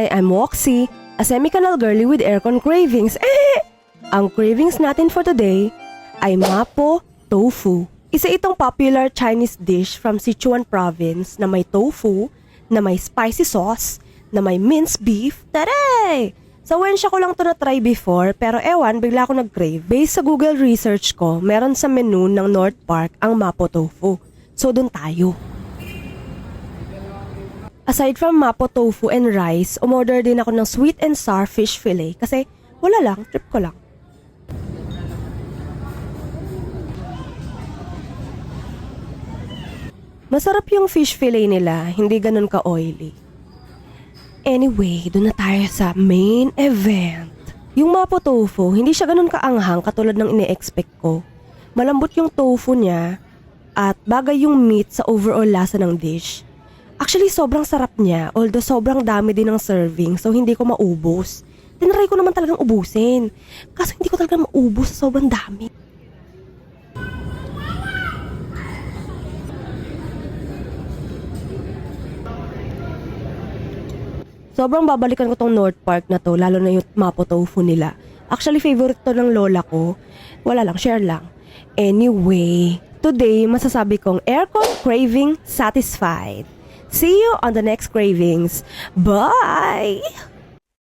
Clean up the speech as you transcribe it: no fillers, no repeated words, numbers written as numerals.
Hi, I'm Woxy, a semi-canal girly with aircon cravings. Ang cravings natin for today ay mapo tofu. Isa itong popular Chinese dish from Sichuan province na may tofu, na may spicy sauce, na may minced beef. Taray! Sa wensya ko lang to na try before, pero ewan, bigla ako nag-crave. Based sa Google research ko, meron sa menu ng North Park ang mapo tofu. So, dun tayo. Aside from mapo tofu and rice, umorder din ako ng sweet and sour fish fillet kasi wala lang, trip ko lang. Masarap yung fish fillet nila, hindi ganun ka-oily. Anyway, doon na tayo sa main event. Yung mapo tofu, hindi siya ganun kaanghang katulad ng ine-expect ko. Malambot yung tofu niya at bagay yung meat sa overall lasa ng dish. Actually, sobrang sarap niya, although sobrang dami din ng serving, so hindi ko maubos. Tinry ko naman talagang ubusin, kaso hindi ko talaga maubos sa sobrang dami. Sobrang babalikan ko tong North Park na to, lalo na yung mapo tofu nila. Actually, favorite to ng lola ko. Wala lang, share lang. Anyway, today, masasabi kong aircon craving satisfied. See you on the next cravings. Bye!